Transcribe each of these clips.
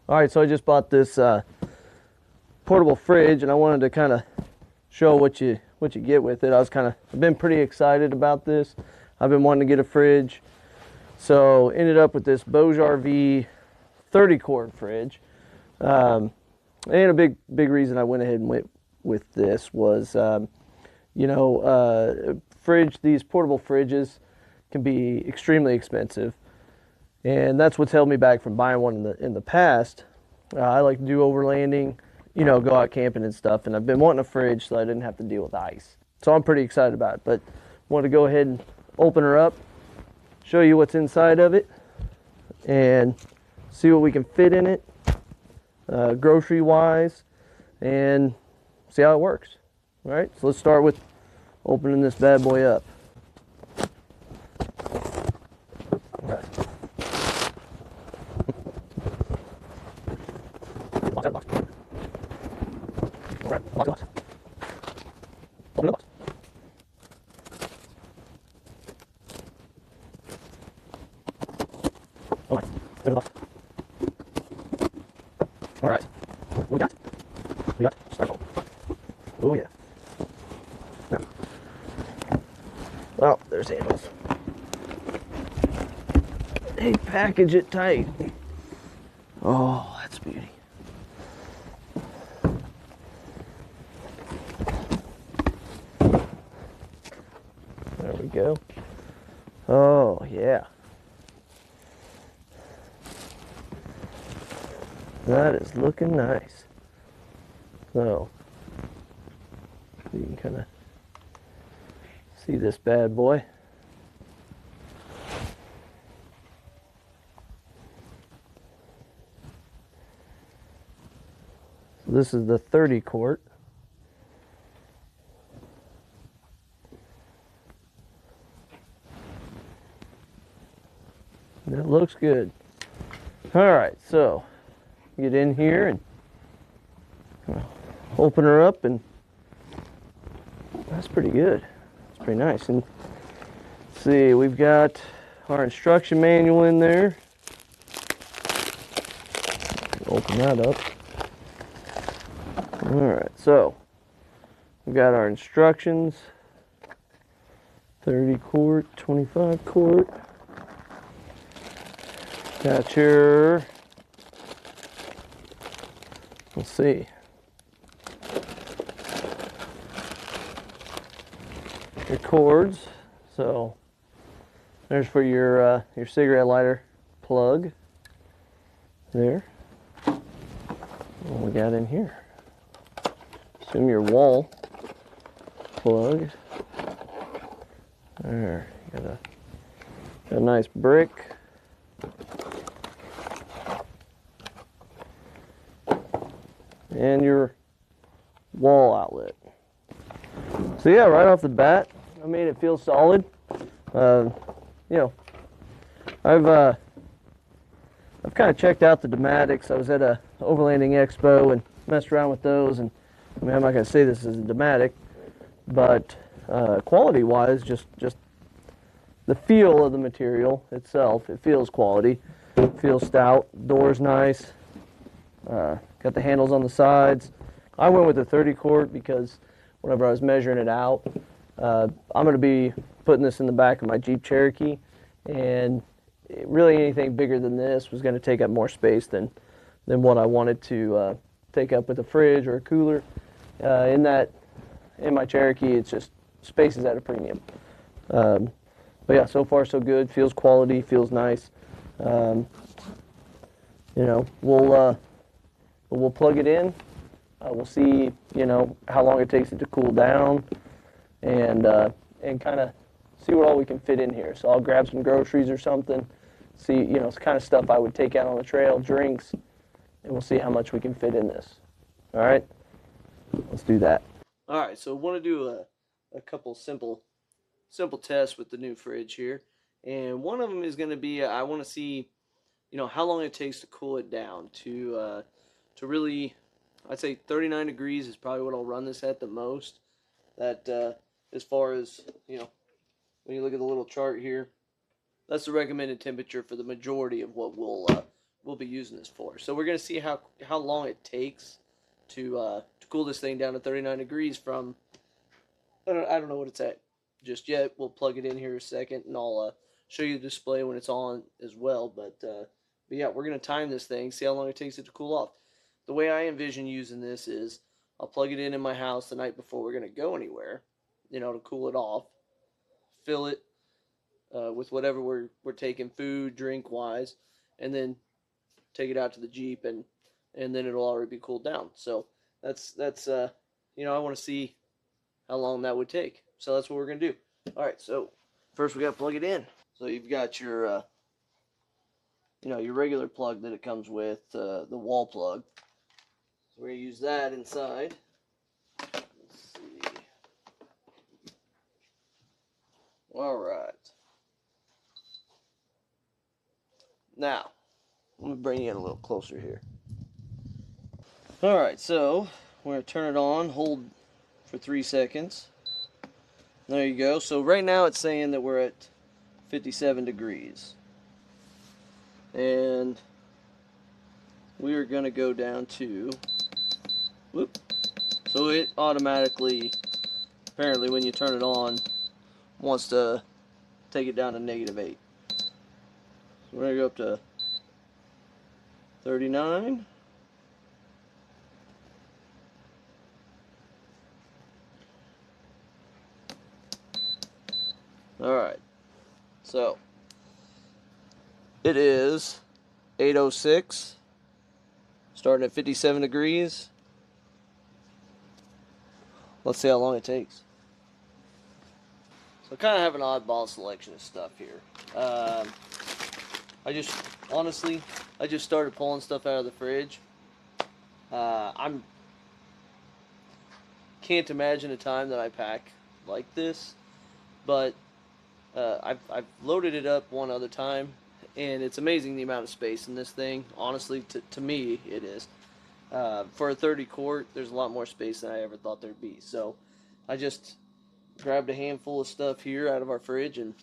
All right, so I just bought this portable fridge, and I wanted to kind of show what you get with it. I've been pretty excited about this. I've been wanting to get a fridge, so ended up with this BougeRV 30 quart fridge. And a big reason I went ahead and went with this was, these portable fridges can be extremely expensive, and that's what's held me back from buying one in the past. I like to do overlanding, go out camping and stuff, and I've been wanting a fridge so I didn't have to deal with ice. So I'm pretty excited about it, but want to go ahead and open her up, show you what's inside of it, and see what we can fit in it, grocery wise, and see how it works. All right, so let's start with opening this bad boy up. All right. All right, lock the box. Open the box. All right, there's the box. All right, what we got? We got styrofoam. Oh yeah. Now, well, there's handles. They package it tight. Oh, that's beauty. There we go. Oh, yeah. That is looking nice. So, you can kind of see this bad boy. So this is the 30 quart. That looks good. All right, so get in here and open her up, and that's pretty good. It's pretty nice. And let's see, we've got our instruction manual in there. Open that up. All right, so we've got our instructions. 30 quart, 25 quart. Got your, let's see, your cords. So there's for your cigarette lighter plug. There. What we got in here? Assume your wall plug. There. Got a nice brick. And your wall outlet. So yeah, right off the bat, I mean, it feels solid. I've kind of checked out the Domatics. I was at a overlanding expo and messed around with those, and I mean, I'm not going to say this is a Domatic, but quality-wise, just the feel of the material itself, it feels quality. It feels stout. Door's nice. Got the handles on the sides. I went with the 30 quart because whenever I was measuring it out, I'm going to be putting this in the back of my Jeep Cherokee, and really anything bigger than this was going to take up more space than what I wanted to take up with a fridge or a cooler. In my Cherokee, it's just space is at a premium. But yeah, so far so good. Feels quality. Feels nice. We'll plug it in. We'll see, how long it takes it to cool down, and kind of see what all we can fit in here. So I'll grab some groceries or something. See, it's the kind of stuff I would take out on the trail, drinks, and we'll see how much we can fit in this. All right, let's do that. All right, so I want to do a couple simple tests with the new fridge here, and one of them is going to be I want to see, how long it takes to cool it down to really, I'd say 39 degrees is probably what I'll run this at the most. That as far as, when you look at the little chart here, that's the recommended temperature for the majority of what we'll we'll be using this for. So we're gonna see how long it takes to cool this thing down to 39 degrees from. I don't know what it's at just yet. We'll plug it in here a second, and I'll show you the display when it's on as well. But yeah, we're gonna time this thing, see how long it takes it to cool off. The way I envision using this is I'll plug it in my house the night before we're gonna go anywhere, to cool it off. Fill it with whatever we're taking, food, drink wise, and then take it out to the Jeep, and then it'll already be cooled down. So that's I want to see how long that would take. So that's what we're gonna do. All right. So first we got to plug it in. So you've got your your regular plug that it comes with, the wall plug. So we're gonna use that inside. Let's see. All right. Now, let me bring you in a little closer here. All right, so we're gonna turn it on, hold for 3 seconds. There you go. So right now it's saying that we're at 57 degrees. And we are gonna go down to, whoop. So it automatically, apparently when you turn it on, wants to take it down to -8. So we're gonna go up to 39. Alright, so it is 8:06, starting at 57 degrees. Let's see how long it takes. So I kind of have an oddball selection of stuff here. I just started pulling stuff out of the fridge. I'm can't imagine a time that I pack like this, but I've loaded it up one other time, and it's amazing the amount of space in this thing. Honestly, to me, it is. For a 30 quart, there's a lot more space than I ever thought there'd be. So I just grabbed a handful of stuff here out of our fridge, and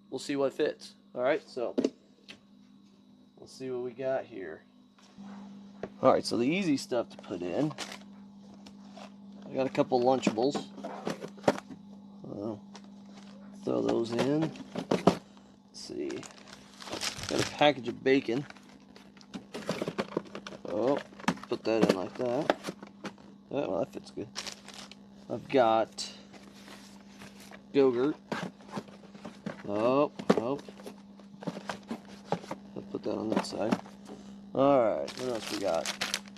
we'll see what fits. All right, so let's see what we got here. All right, so the easy stuff to put in. I got a couple Lunchables. Throw those in. Let's see. Got a package of bacon. Oh, put that in like that. Oh, well, that fits good. I've got yogurt. Oh. I'll put that on that side. Alright, what else we got?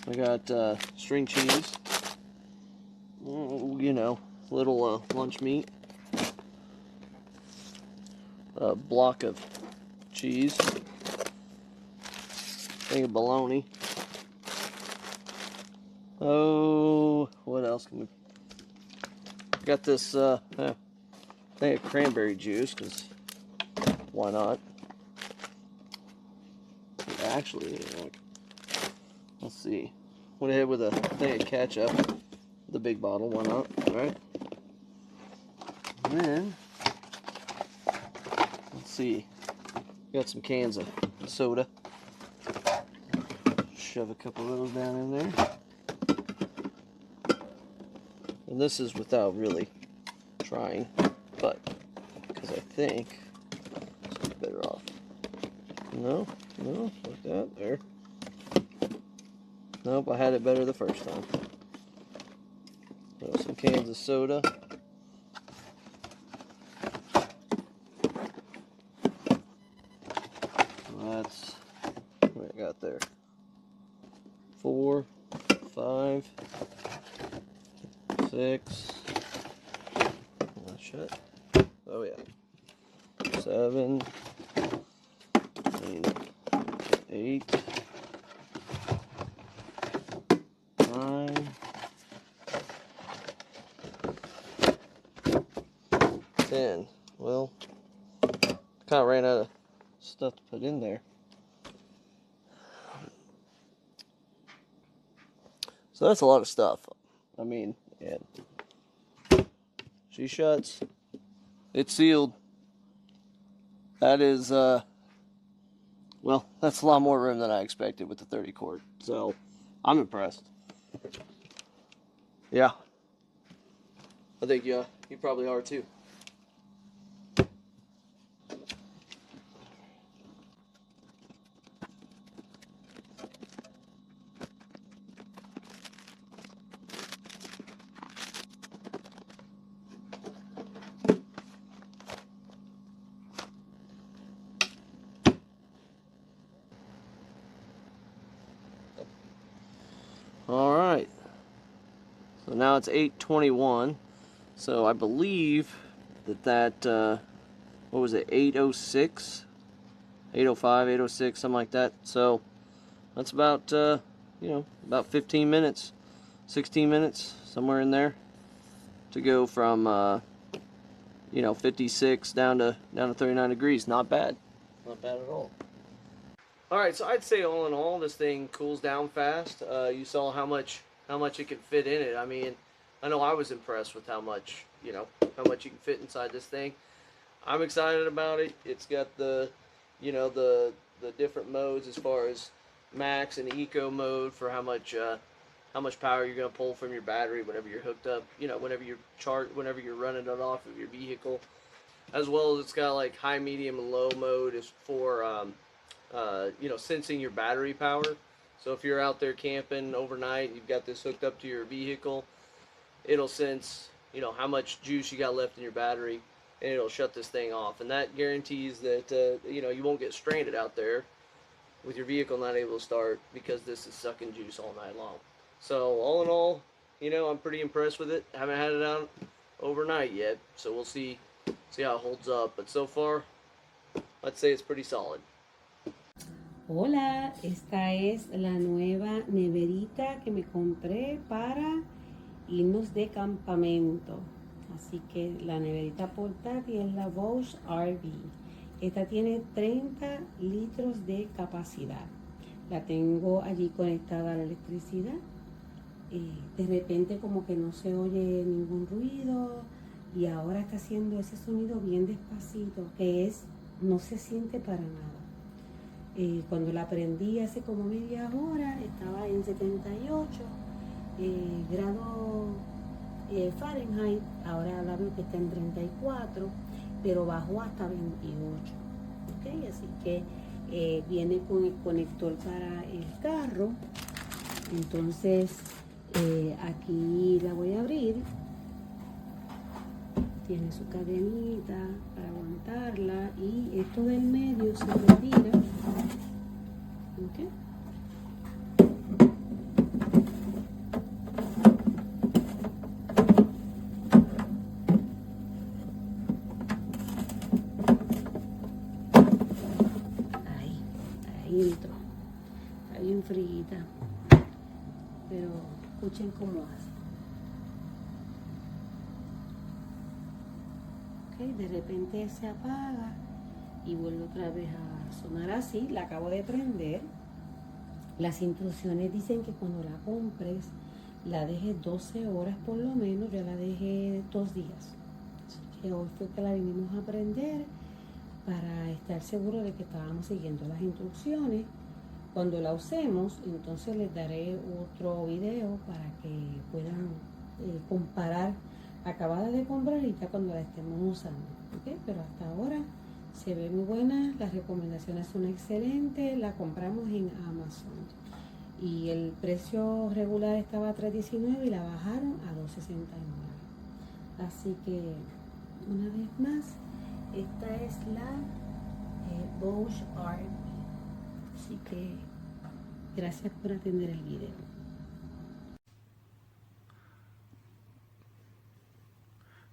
We got string cheese. Little lunch meat. A block of cheese. Thing of bologna. Oh, what else can we... Got this thing of cranberry juice, because why not? Actually, let's see. Went ahead with a thing of ketchup. The big bottle, why not? Alright. And then, let's see. Got some cans of soda. Shove a couple of those down in there. And this is without really trying, but because I think it's better off. No, like that, there. Nope, I had it better the first time. So some cans of soda. That's what I got there. 4, 5, 6. Shut. Oh yeah. 7, 8, 9, 10. Well, kind of ran out of stuff to put in there. So that's a lot of stuff. I mean, and she shuts. It's sealed. That is, well, Well, that's a lot more room than I expected with the 30 quart. So, I'm impressed. Yeah. I think you probably are too. All right. So now it's 8:21. So I believe that what was it? 8:06, 8:05, 8:06, something like that. So that's about about 15 minutes, 16 minutes, somewhere in there, to go from 56 down to 39 degrees. Not bad. Not bad at all. All right, so I'd say all in all, this thing cools down fast. You saw how much it could fit in it. I mean, I know I was impressed with how much you can fit inside this thing. I'm excited about it. It's got the different modes as far as max and eco mode for how much power you're going to pull from your battery whenever you're hooked up. Whenever you're running it off of your vehicle, as well as it's got like high, medium, and low mode is for sensing your battery power. So if you're out there camping overnight and you've got this hooked up to your vehicle, it'll sense, how much juice you got left in your battery, and it'll shut this thing off. And that guarantees that, you won't get stranded out there with your vehicle not able to start because this is sucking juice all night long. So all in all, I'm pretty impressed with it. I haven't had it out overnight yet, so we'll see how it holds up. But so far, I'd say it's pretty solid. Hola, esta es la nueva neverita que me compré para irnos de campamento. Así que la neverita portátil es la BougeRV. Esta tiene 30 litros de capacidad. La tengo allí conectada a la electricidad. De repente como que no se oye ningún ruido y ahora está haciendo ese sonido bien despacito que no se siente para nada. Cuando la prendí hace como media hora estaba en 78 grados Fahrenheit, ahora la veo que está en 34, pero bajó hasta 28. ¿Okay? Así que viene con el conector para el carro. Entonces aquí la voy a abrir. Tiene su cadenita para aguantarla y esto del medio se retira. ¿Okay? Ahí entró. Está bien frita. Pero escuchen cómo hace. De repente se apaga y vuelve otra vez a sonar así. La acabo de prender. Las instrucciones dicen que cuando la compres la dejes 12 horas por lo menos. Yo la dejé 2 días. Así que hoy fue que la vinimos a prender para estar seguro de que estábamos siguiendo las instrucciones. Cuando la usemos, entonces les daré otro video para que puedan comparar acabada de comprar ahorita cuando la estemos usando. ¿Okay? Pero hasta ahora se ve muy buena, las recomendaciones son excelentes, la compramos en Amazon y el precio regular estaba a $3.19 y la bajaron a $2.69. Así que una vez más, esta es la BougeRV. Así que gracias por atender el video.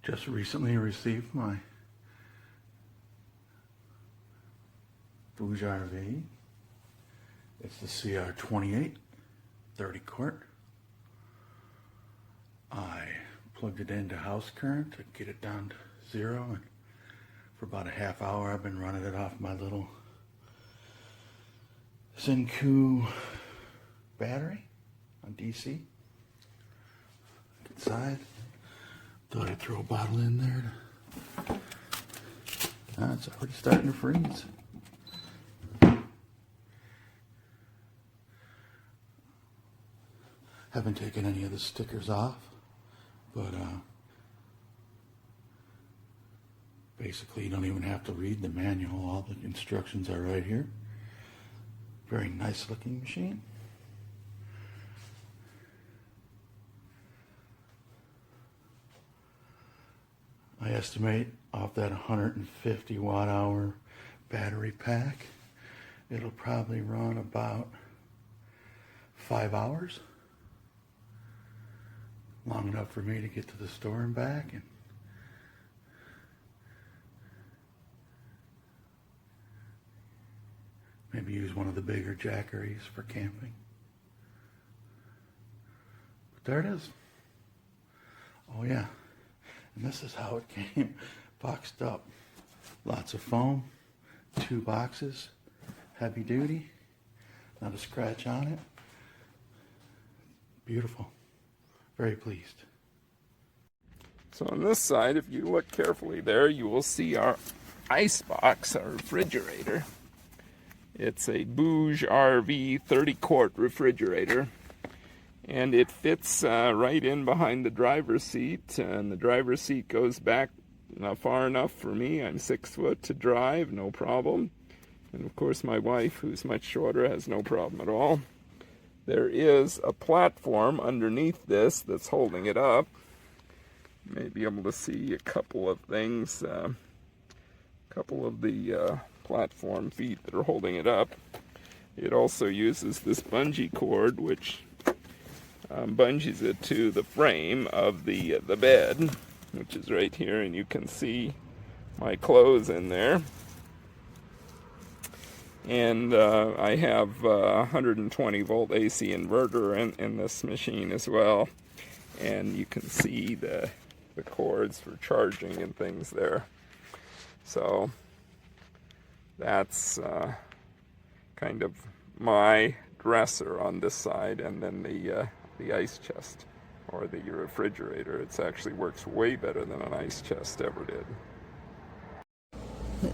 Just recently received my BougeRV. It's the CR28 30 quart. I plugged it into house current to get it down to 0, and for about a half hour I've been running it off my little Senku battery on DC. Inside. Thought I'd throw a bottle in there. It's already starting to freeze. Haven't taken any of the stickers off, but basically you don't even have to read the manual. All the instructions are right here. Very nice looking machine. I estimate off that 150 watt hour battery pack, it'll probably run about 5 hours. Long enough for me to get to the store and back, and maybe use one of the bigger jackeries for camping. But there it is. Oh yeah, and this is how it came boxed up. Lots of foam, 2 boxes, heavy duty, not a scratch on it. Beautiful. Very pleased. So on this side, if you look carefully there, you will see our ice box, our refrigerator. It's a BougeRV 30 quart refrigerator, and it fits right in behind the driver's seat, and the driver's seat goes back far enough for me. I'm 6 foot to drive, no problem. And of course my wife, who's much shorter, has no problem at all. There is a platform underneath this that's holding it up. You may be able to see a couple of things, a couple of the platform feet that are holding it up. It also uses this bungee cord, which bungees it to the frame of the bed, which is right here, and you can see my clothes in there. And I have 120 volt AC inverter in this machine as well, and you can see the cords for charging and things there. So that's kind of my dresser on this side, and then the ice chest or the refrigerator. It actually works way better than an ice chest ever did.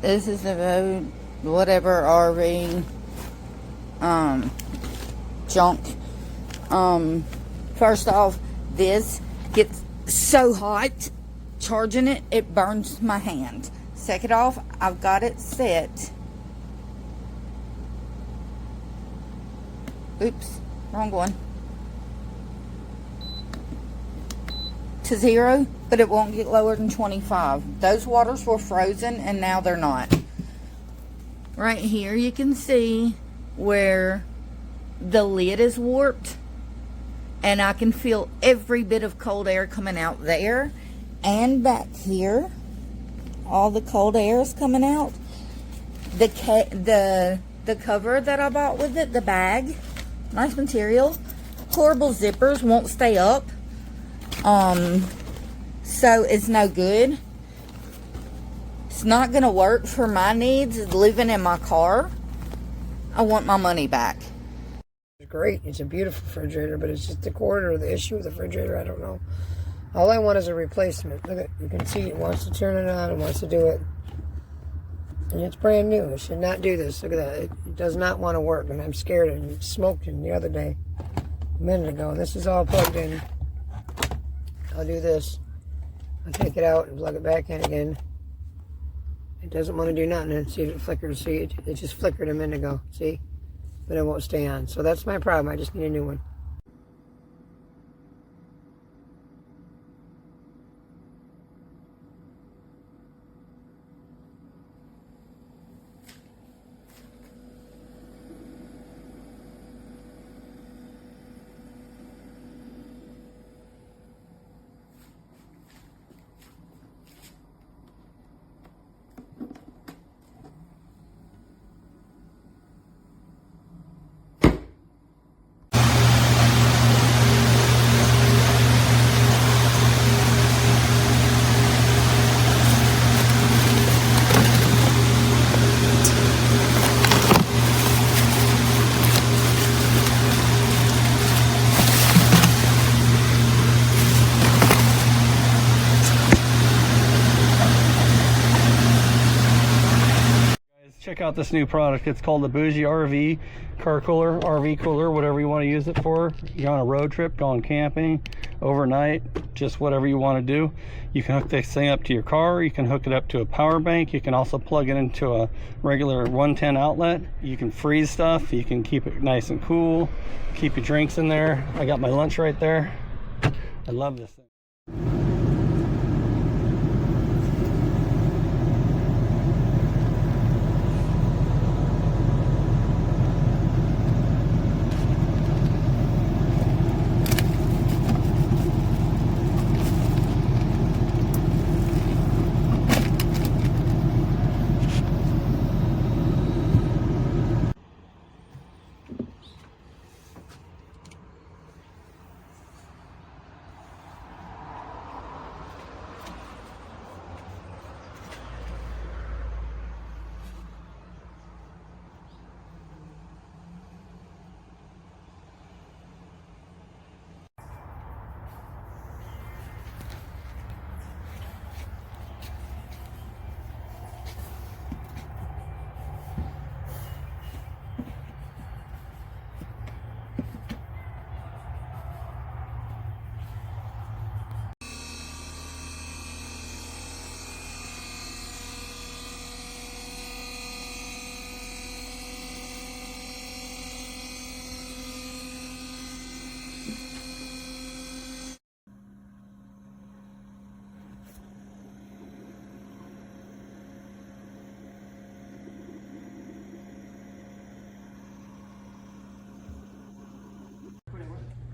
This is a whatever RV junk. First off, this gets so hot charging it, it burns my hand. Second off, I've got it set. Oops, wrong one. To 0, but it won't get lower than 25. Those waters were frozen and now they're not. Right here you can see where the lid is warped, and I can feel every bit of cold air coming out there and back here. All the cold air is coming out. The cover that I bought with it, the bag, nice material. Horrible zippers, won't stay up. So it's no good. It's not gonna work for my needs living in my car. I want my money back. It's great. It's a beautiful refrigerator, but it's just the cord or the issue with the refrigerator. I don't know. All I want is a replacement. Look at, you can see it wants to turn it on. It wants to do it. And it's brand new. It should not do this. Look at that. It does not want to work, and I'm scared. And it smoked in the other day, a minute ago. And this is all plugged in. I'll do this. I'll take it out and plug it back in again. It doesn't want to do nothing. And see if it flickers. See, it just flickered a minute ago. See? But it won't stay on. So that's my problem. I just need a new one. check out this new product. It's called the BougeRV car cooler, RV cooler, whatever you want to use it for. You're on a road trip, going camping, overnight, just whatever you want to do. You can hook this thing up to your car. You can hook it up to a power bank. You can also plug it into a regular 110 outlet. You can freeze stuff. You can keep it nice and cool. Keep your drinks in there. I got my lunch right there. I love this thing.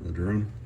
The drone.